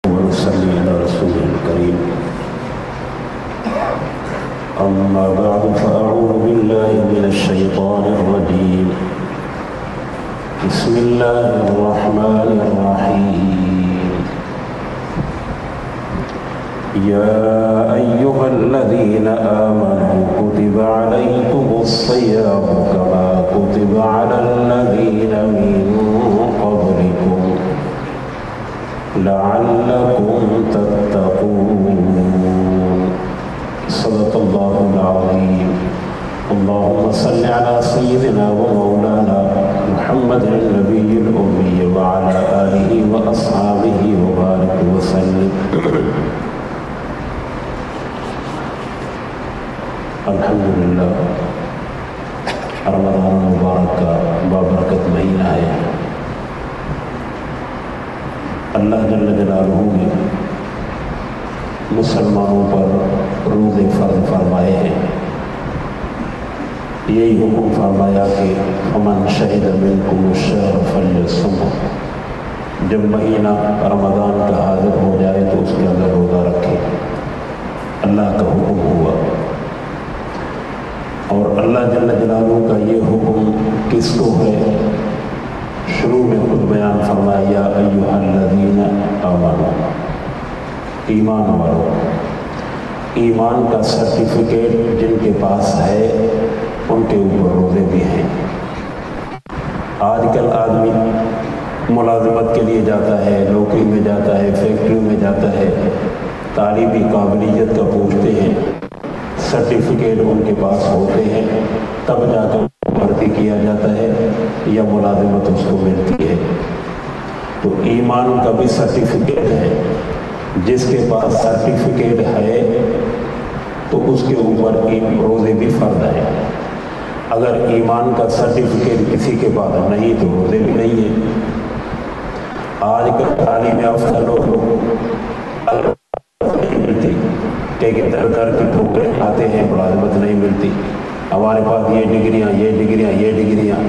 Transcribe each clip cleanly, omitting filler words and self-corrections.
ونصلي على رسوله الكريم. أما بعد فأعوذ بالله من الشيطان الرجيم. بسم الله الرحمن الرحيم. يا أيها الذين آمنوا كتب عليكم الصيام كما كتب على الذين من قبلكم لعلكم تتقون. صدق الله العظيم. اللهم صل على سيدنا ومولانا محمد النبي الأمي وعلى آله وأصحابه وبارك وسلم. الحمدللہ رمضان مبارک کا بابرکت مہینہ ہے. اللہ جل جلالہ نے مسلمانوں پر روزے فرض فرمائے ہیں. یہی حکم فرمایا کہ فمن شہد منکم الشہر فلیصمہ. جب مہینہ رمضان کا حاضر ہو جائے تو اس کے اندر روزہ رکھے. اللہ کا حکم ہوا. اور اللہ جل جلالہ کا یہ حکم کس کو ہے؟ شروع میں خود بیان فرمایا یا ایھا الذین آمنوا، ایمان والو. ایمان کا سرٹیفکیٹ جن کے پاس ہے ان کے اوپر روزے بھی ہیں. آج کل آدمی ملازمت کے لیے جاتا ہے، نوکری میں جاتا ہے، فیکٹری میں جاتا ہے، تعلیمی قابلیت کا پوچھتے ہیں، سرٹیفکیٹ ان کے پاس ہوتے ہیں، تب جا کر بھرتی کیا جاتا ہے یا ملازمت اس کو ملتی ہے. تو ایمان کا بھی سرٹیفکیٹ ہے. جس کے پاس سرٹیفکیٹ ہے تو اس کے اوپر روزے بھی فرض ہیں. اگر ایمان کا سرٹیفکیٹ کسی کے پاس نہیں تو روزے بھی نہیں ہیں. آج کل تعلیم یافتہ لوگ کہ در در کے ٹھوکریں کھاتے ہیں، ملازمت نہیں ملتی. ہمارے پاس یہ ڈگریاں.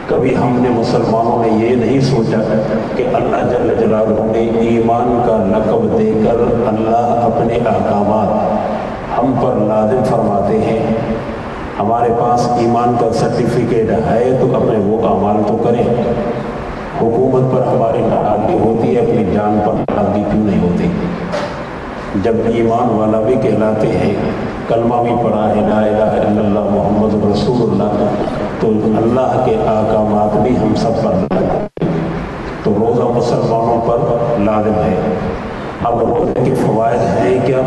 کبھی ہم نے مسلمانوں نے یہ نہیں سوچا کہ اللہ جل جلالہ نے ایمان کا لقب دے کر اللہ اپنے احکامات ہم پر لازم فرماتے ہیں. ہمارے پاس ایمان کا سرٹیفکیٹ ہے تو اپنے وہ اعمال تو کریں. حکومت پر ہماری ناراضگی ہوتی ہے، اپنی جان پر ناراضگی کیوں نہیں ہوتی؟ جب ایمان والا بھی کہلاتے ہیں، کلمہ بھی پڑھا ہے لا الہ الا اللہ محمد رسول اللہ، تو اللہ کے احکامات بھی ہم سب پر لازم ہیں. تو روزہ مسلمانوں پر لازم ہے. اب روزے کے فوائد ہیں کیا؟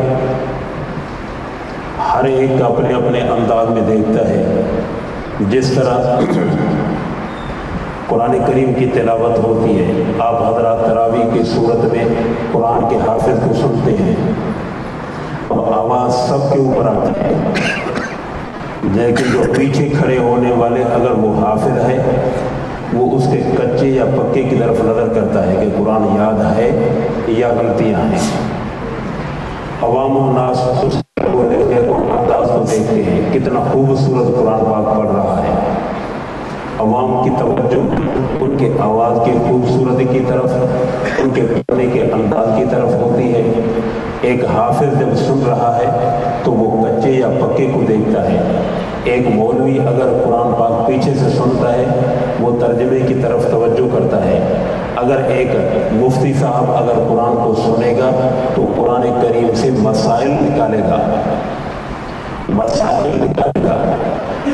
ہر ایک اپنے اپنے انداز میں دیکھتا ہے. جس طرح قرآن کریم کی تلاوت ہوتی ہے، آپ حضرات تراویح کی صورت میں قرآن کے حافظ کو سنتے ہیں اور آواز سب کے اوپر آتی ہے، لیکن جو پیچھے کھڑے ہونے والے اگر وہ حافظ ہے وہ اس کے کچے یا پکے کی طرف نظر کرتا ہے کہ قرآن یاد ہے یا غلطیاں ہیں. عوام الناس اس کو دیکھتے ہیں کتنا خوبصورت قرآن پاک پڑھ رہا ہے. عوام کی توجہ ان کے آواز کی خوبصورتی کی طرف، ان کے پڑھنے کے انداز کی طرف ہوتی ہے. ایک حافظ جب سن رہا ہے تو وہ کچے یا پکے کو دیکھتا ہے. ایک مولوی اگر قرآن پاک پیچھے سے سنتا ہے وہ ترجمے کی طرف توجہ کرتا ہے. اگر ایک مفتی صاحب اگر قرآن کو سنے گا تو قرآن کریم سے مسائل نکالے گا.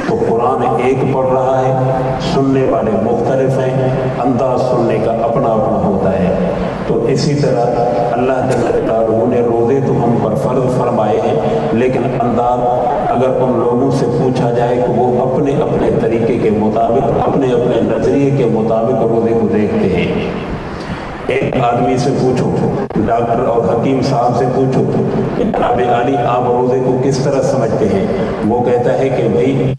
تو قرآن ایک پڑھ رہا ہے، سننے والے مختلف ہیں، انداز سننے کا اپنا اپنا ہوتا ہے. تو اسی طرح اللہ جل نے روزے تو ہم پر فرض فرمائے ہیں، لیکن انداز اگر ان لوگوں سے پوچھا جائے کہ وہ اپنے اپنے طریقے کے مطابق، اپنے اپنے نظریے کے مطابق روزے کو دیکھتے ہیں. ایک آدمی سے پوچھو، ڈاکٹر اور حکیم صاحب سے پوچھو کہ جناب عالی آپ روزے کو کس طرح سمجھتے ہیں؟ وہ کہتا ہے کہ بھائی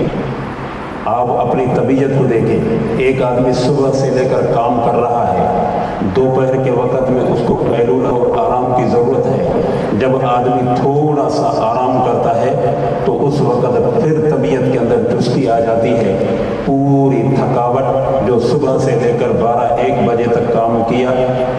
آپ اپنی طبیعت کو دیکھیں. ایک آدمی صبح سے لے کر کام کر رہا ہے، دوپہر کے وقت میں اس کو قیلولہ اور آرام کی ضرورت ہے. جب آدمی تھوڑا سا آرام کرتا ہے تو اس وقت پھر طبیعت کے اندر چستی آ جاتی ہے. پوری تھکاوٹ جو صبح سے لے کر 12-1 بجے تک کام کیا،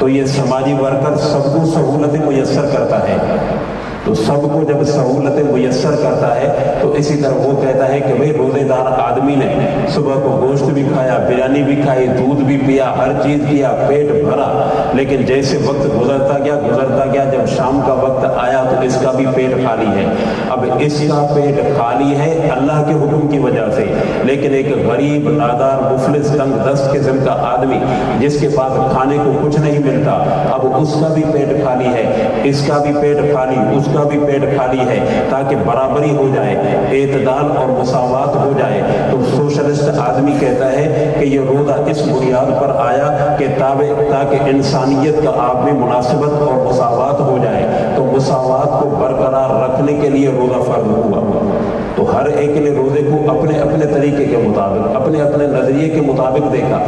تو یہ سماجی ورکر سب کو سہولتیں میسر کرتا ہے، تو سب کو جب سہولتیں میسر کرتا ہے تو اسی طرح وہ کہتا ہے کہ بھئی روزے دار آدمی نے صبح کو گوشت بھی کھایا، بریانی بھی کھائی، دودھ بھی پیا، ہر چیز کیا، پیٹ بھرا، لیکن جیسے وقت گزرتا گیا جب شام کا وقت آیا تو اس کا بھی پیٹ خالی ہے۔ اب اس کا پیٹ خالی ہے اللہ کے حکم کی وجہ سے، لیکن ایک غریب نادار مفلس تنگ دست قسم کا آدمی جس کے پاس کھانے کو کچھ نہیں ملتا، اب اس کا بھی پیٹ خالی ہے، اس کا بھی پیٹ خالی، اس کا بھی پیٹ خالی ہے، تاکہ برابری ہو جائے، اعتدال اور مساوات ہو جائے۔ تو سوشلسٹ آدمی کہتا ہے کہ یہ روزہ اس بنیاد پر آیا کہ تاکہ انسانیت کا آپ میں مناسبت اور مساوات ہو جائے، تو مساوات کو برقرار رکھنے کے لیے روزہ فرض ہوا۔ تو ہر ایک نے روزے کو اپنے اپنے طریقے کے مطابق، اپنے اپنے نظریے کے مطابق دیکھا،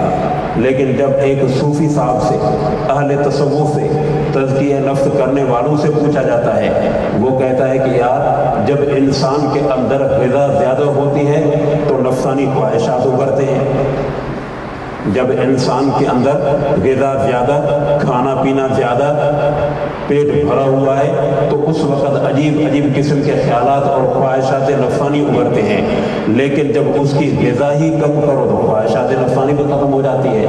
لیکن جب ایک صوفی صاحب سے، اہل تصوف سے، تزکیہ نفس کرنے والوں سے پوچھا جاتا ہے، وہ کہتا ہے کہ یار جب انسان کے اندر غذا زیادہ ہوتی ہے تو نفسانی خواہشات ابھرتے ہیں، جب انسان کے اندر غذا زیادہ، کھانا پینا زیادہ، پیٹ بھرا ہوا ہے تو اس وقت عجیب عجیب قسم کے خیالات اور خواہشات نفسانی ابھرتے ہیں، لیکن جب اس کی غذا ہی کم کرو تو خواہشات نفسانی بھی ختم ہو جاتی ہے۔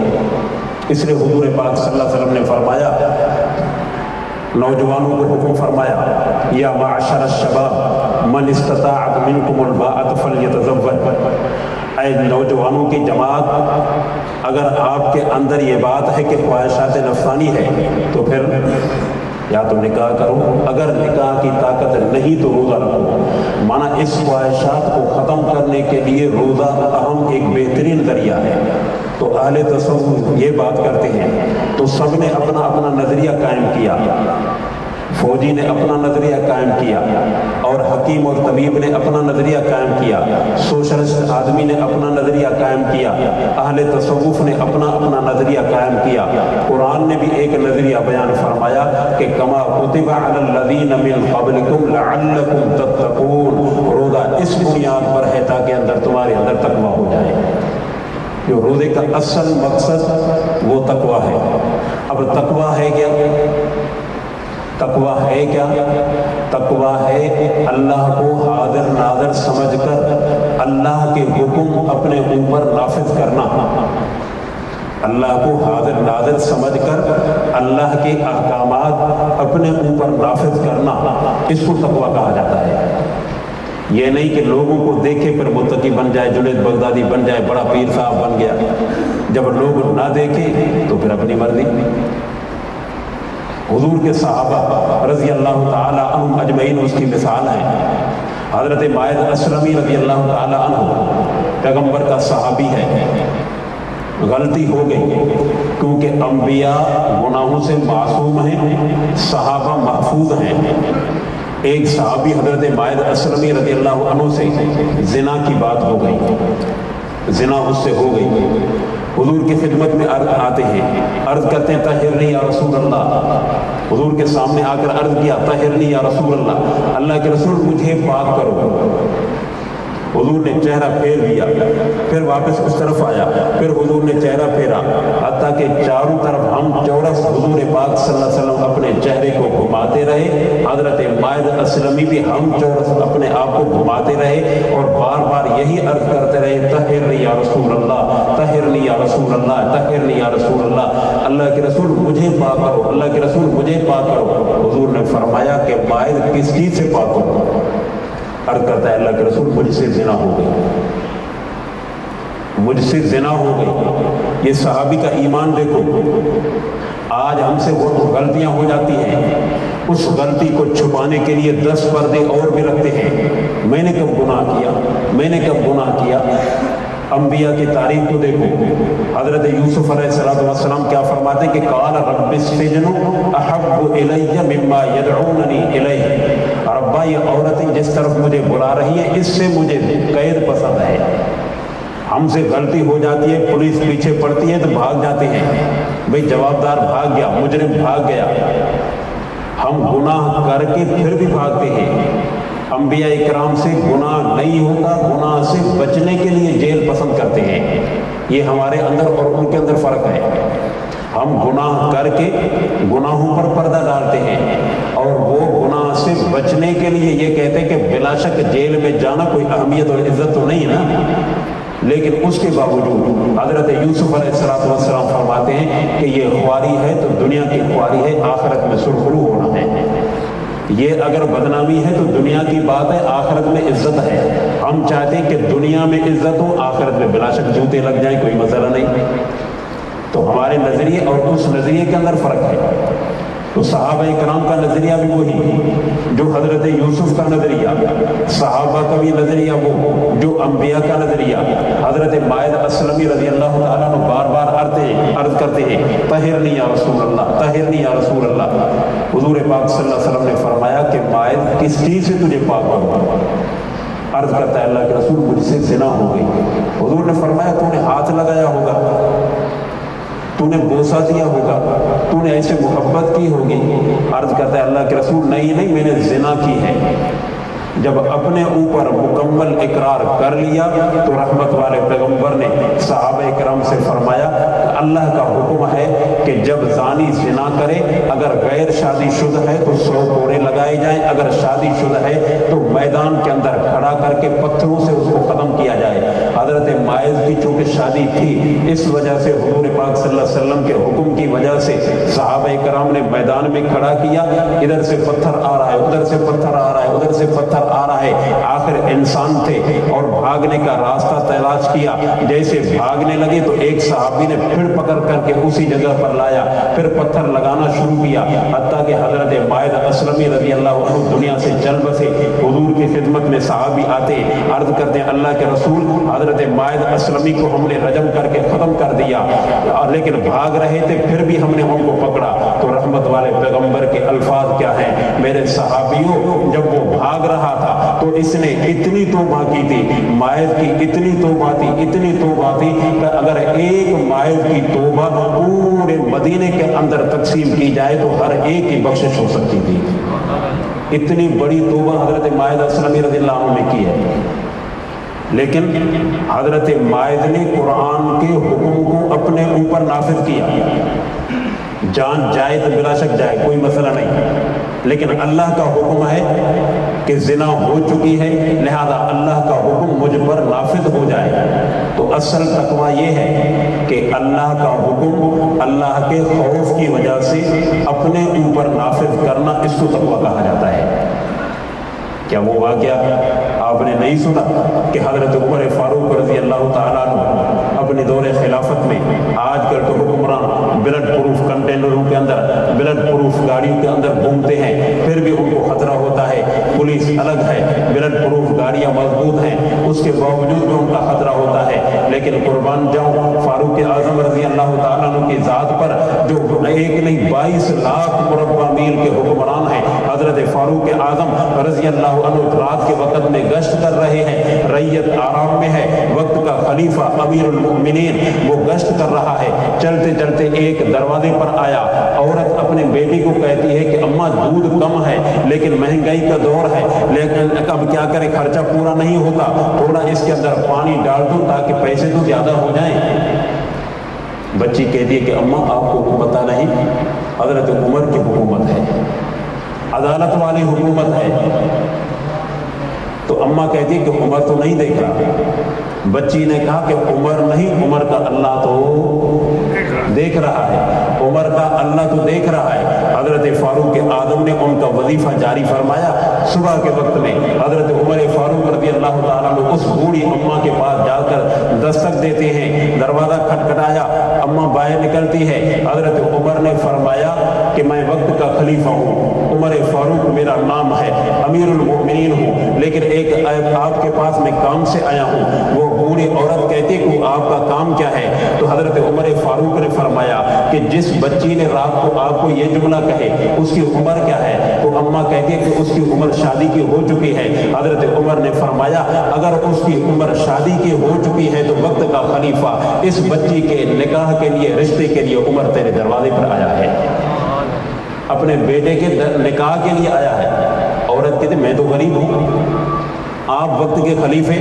اس لیے حضور پاک صلی اللہ علیہ وسلم نے فرمایا، نوجوانوں کو حکم فرمایا، یا معاشر الشباب من استطاع منکم الباءۃ فلیتزوج، اے نوجوانوں کی جماعت، اگر آپ کے اندر یہ بات ہے کہ خواہشات نفسانی ہے تو پھر یا تو نکاح کرو، اگر نکاح کی طاقت نہیں تو روزہ رکھو۔ مانا اس خواہشات کو ختم کرنے کے لیے روزہ اہم ایک بہترین ذریعہ ہے۔ تو اہل تصوف یہ بات کرتے ہیں، تو سب نے اپنا اپنا نظریہ قائم کیا، فوجی نے اپنا نظریہ قائم کیا، اور حکیم اور طبیب نے اپنا نظریہ قائم کیا، سوشلسٹ آدمی نے اپنا نظریہ قائم کیا، اہل تصوف نے اپنا اپنا نظریہ قائم کیا۔ قرآن نے بھی ایک نظریہ بیان فرمایا کہ کما کتب علی الذین من قبلکم لعلکم تتقون، روزہ اس بنیاد پر ہے تاکہ تمہارے اندر تقویٰ ہو جائے۔ جو روزے کا اصل مقصد وہ تقویٰ ہے۔ اب تقویٰ ہے کیا؟ تقویٰ ہے کیا؟ تقویٰ ہے اللہ کو حاضر ناظر سمجھ کر اللہ کے حکم اپنے اوپر نافذ کرنا، اللہ کو حاضر ناظر سمجھ کر اللہ کے احکامات اپنے اوپر نافذ کرنا، اس کو تقویٰ کہا جاتا ہے۔ یہ نہیں کہ لوگوں کو دیکھے پھر متقی بن جائے، جنید بغدادی بن جائے، بڑا پیر صاحب بن گیا، جب لوگ نہ دیکھیں تو پھر اپنی مرضی۔ حضور کے صحابہ رضی اللہ تعالی عنہم اجمعین اس کی مثال ہے۔ حضرت مائد اسلمی رضی اللہ تعالی عنہ پیغمبر کا صحابی ہے، غلطی ہو گئی کیونکہ انبیاء گناہوں سے معصوم ہیں، صحابہ محفوظ ہیں۔ ایک صحابی حضرت مائد اسلمی رضی اللہ عنہ سے زنا کی بات ہو گئی، زنا اس سے ہو گئی، حضور کی خدمت میں آتے ہیں، عرض کرتے ہیں طہرنی یا رسول اللہ، حضور کے سامنے آ کر عرض کیا طہرنی یا رسول اللہ، اللہ کے رسول مجھے پاک کرو۔ حضور نے چہرہ پھیر دیا، پھر واپس اس طرف آیا، پھر حضور نے چہرہ پھیرا، حتیٰ کہ چاروں طرف ہم چورس حضور پاک صلی اللہ علیہ وسلم اپنے چہرے کو گھماتے رہے، حضرت مائد اسلمی بھی ہم چورس اپنے آپ کو گھماتے رہے اور بار بار یہی عرض کرتے رہے طہرنی یا رسول اللہ، طہرنی یا رسول اللہ، طہرنی یا رسول اللہ، اللہ کے رسول مجھے پاک کرو، اللہ کے رسول مجھے پاک کرو۔ حضور نے فرمایا کہ مائد کس چیز سے پاک کرو؟ عرض کرتا ہے اللہ کے رسول مجھ سے زنا ہو گئی، مجھ سے زنا ہو گئی۔ یہ صحابی کا ایمان دیکھو۔ آج ہم سے وہ غلطیاں ہو جاتی ہیں، اس غلطی کو چھپانے کے لیے 10 پردے اور بھی رکھتے ہیں، میں نے کب گناہ کیا، میں نے کب گناہ کیا۔ انبیاء کی تاریخ کو دیکھو، حضرت یوسف علیہ السلام کیا فرماتے ہیں کہ قال رب السجن احب الی مما یدعوننی الیہ، ربا یہ عورتیں جس طرف مجھے بلا رہی ہیں اس سے مجھے قید پسند ہے۔ ہم سے غلطی ہو جاتی ہے، پولیس پیچھے پڑتی ہے تو بھاگ جاتے ہیں، بھئی جوابدار بھاگ گیا، مجرم بھاگ گیا، ہم گناہ کر کے پھر بھی بھاگتے ہیں۔ انبیاء اکرام سے گناہ نہیں ہوتا، گناہ سے بچنے کے لیے جیل پسند کرتے ہیں۔ یہ ہمارے اندر اور ان کے اندر فرق ہے۔ ہم گناہ کر کے گناہوں پر پردہ ڈالتے ہیں اور وہ گناہ سے بچنے کے لیے یہ کہتے ہیں کہ بلا شک جیل میں جانا کوئی اہمیت اور عزت تو نہیں نا، لیکن اس کے باوجود حضرت یوسف علیہ السلام فرماتے ہیں کہ یہ خواری ہے تو دنیا کی خواری ہے، آخرت میں سرخرو ہونا ہے۔ یہ اگر بدنامی ہے تو دنیا کی بات ہے، آخرت میں عزت ہے۔ ہم چاہتے ہیں کہ دنیا میں عزت ہو، آخرت میں بلا شک جوتے لگ جائیں، کوئی مسئلہ نہیں۔ تو ہمارے نظریے اور اس نظریے کے اندر فرق ہے۔ تو صحابہ کرام کا نظریہ بھی وہی جو حضرت یوسف کا نظریہ، صحابہ کا بھی نظریہ وہ جو انبیاء کا نظریہ۔ حضرت مائد اسلمی رضی اللہ تعالیٰ عنہ بار بار عرض کرتے ہیں طہرنی یا رسول اللہ، طہرنی یا رسول اللہ۔ حضور پاک صلی اللہ علیہ وسلم نے فرمایا کہ مائد کس چیز سے تجھے پاک کروں؟ عرض کرتا ہے اللہ کے رسول مجھ سے زنا ہو گئی۔ حضور نے فرمایا تو نے ہاتھ لگایا ہوگا، تو نے بوسہ دیا ہوگا، تو نے ایسے محبت کی ہوگی۔ عرض کرتا ہے اللہ کے رسول نہیں میں نے زنا کی ہے۔ جب اپنے اوپر مکمل اقرار کر لیا تو رحمت والے پیغمبر نے صحابہ کرام سے فرمایا اللہ کا حکم ہے کہ جب زانی زنا کرے اگر غیر شادی شدہ ہے تو 100 کوڑے لگائے جائیں، اگر شادی شدہ ہے تو میدان کے اندر کھڑا کر کے پتھروں سے اس کو ختم کیا جائے۔ حضرت مائز کی چونکہ شادی تھی، اس وجہ سے حضور پاک صلی اللہ علیہ وسلم کے حکم کی وجہ سے صحابہ کرام نے میدان میں کھڑا کیا، ادھر سے پتھر آ رہا ہے، ادھر سے پتھر آ رہا ہے، ادھر سے پتھر آ رہا ہے۔ آخر انسان تھے اور بھاگنے کا راستہ تلاش کیا، جیسے بھاگنے لگے تو ایک صحابی نے پھر پکڑ کر کے اسی جگہ پر لایا، پھر پتھر لگانا شروع کیا، حتیٰ کہ حضرت مائد اسلمی رضی اللہ عنہ دنیا سے چل بسے۔ حضور کی خدمت میں صحابی آتے عرض کرتے ہیں اللہ کے رسول حضرت مائد اسلمی کو ہم نے رجم کر کے ختم کر دیا، لیکن بھاگ رہے تھے پھر بھی ہم نے ان کو پکڑا۔ تو رحمت والے پیغمبر کے الفاظ کیا ہیں میرے صحابیوں، جب وہ بھاگ رہا تھا تو اس نے اتنی توبہ کی تھی، مائد کی اتنی توبہ تھی، اتنی توبہ تھی کہ اگر ایک مائد کی توبہ پورے مدینے کے اندر تقسیم کی جائے تو ہر ایک کی بخشش ہو سکتی تھی۔ اتنی بڑی توبہ حضرت مائد اسلمی رضی اللہ عنہ نے کی ہے۔ لیکن حضرت مائد نے قرآن کے حکم کو اپنے اوپر نافذ کیا۔ جان جائے تو بلا شک جائے، کوئی مسئلہ نہیں، لیکن اللہ کا حکم ہے کہ زنا ہو چکی ہے لہذا اللہ کا حکم مجھ پر نافذ ہو جائے۔ تو اصل تقویٰ یہ ہے کہ اللہ کا حکم اللہ کے خوف کی وجہ سے اپنے اوپر نافذ کرنا، اس کو تقویٰ کہا جاتا ہے۔ کیا وہ واقعہ آپ نے نہیں سنا کہ حضرت عمر فاروق رضی اللہ تعالیٰ عنہ اپنی دور خلافت میں، آج کل تو حکمران بلٹ پروف کنٹینروں کے اندر، بلٹ پروف گاڑیوں کے اندر گھومتے ہیں، پھر بھی ان کو خطرہ ہوتا ہے، پولیس الگ ہے، بلٹ پروف گاڑیاں مضبوط ہیں، اس کے باوجود بھی ان کا خطرہ ہوتا ہے۔ لیکن قربان جاؤں فاروق اعظم رضی اللہ تعالیٰ عنہ کی ذات پر، جو ایک نہیں 22 لاکھ مربع میل کے حکمران ہیں۔ حضرت فاروق اعظم رضی اللہ عنہ رات کے وقت میں گشت کر رہے ہیں، رعیت آرام میں ہے، وقت کا خلیفہ امیر المؤمنین وہ گشت کر رہا ہے۔ چلتے چلتے ایک دروازے پر آیا، عورت اپنے بیٹی کو کہتی ہے کہ اماں دودھ کم ہے لیکن مہنگائی کا دور ہے، لیکن اب کیا کرے خرچہ پورا نہیں ہوتا، تھوڑا اس کے اندر پانی ڈال دو تاکہ پیسے تو زیادہ ہو جائیں۔ بچی کہتی ہے کہ اماں آپ کو پتہ نہیں حضرت عمر کی حکومت ہے، عدالت والی حکومت ہے۔ تو اماں کہتی ہے کہ عمر تو نہیں دیکھ رہا۔ بچی نے کہا کہ عمر نہیں، عمر کا اللہ تو دیکھ رہا ہے، عمر کا اللہ تو دیکھ رہا ہے۔ حضرت فاروق اعظم نے ان کا وظیفہ جاری فرمایا۔ صبح کے وقت میں حضرت عمر فاروق رضی اللہ تعالیٰ عنہ اس بوڑھی اماں کے پاس جا کر دستک دیتے ہیں، دروازہ کھٹکھٹایا، اماں باہر نکلتی ہے۔ حضرت عمر نے فرمایا کہ میں وقت کا خلیفہ ہوں، عمر فاروق میرا نام ہے، امیر المؤمنین ہوں، لیکن ایک آپ کے پاس میں کام سے آیا ہوں۔ وہ بوڑھی عورت کہتی کہ آپ کا کام کیا ہے؟ تو حضرت عمر فاروق نے فرمایا کہ جس بچی نے رات کو آپ کو یہ جملہ کہے اس کی عمر کیا ہے؟ تو اماں کہتی ہے کہ اس کی عمر شادی کی ہو چکی ہے۔ حضرت عمر نے فرمایا اگر اس کی عمر شادی کی ہو چکی ہے تو وقت کا خلیفہ اس بچی کے نکاح کے لیے، رشتے کے لیے عمر تیرے دروازے پر آیا ہے، اپنے بیٹے کے نکاح کے لیے آیا ہے۔ عورت کہتی میں تو غریب ہوں، آپ وقت کے خلیفے۔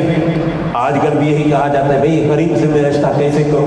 آج کل بھی یہی کہا جاتا ہے بھئی غریب سے میں رشتہ کیسے کروں؟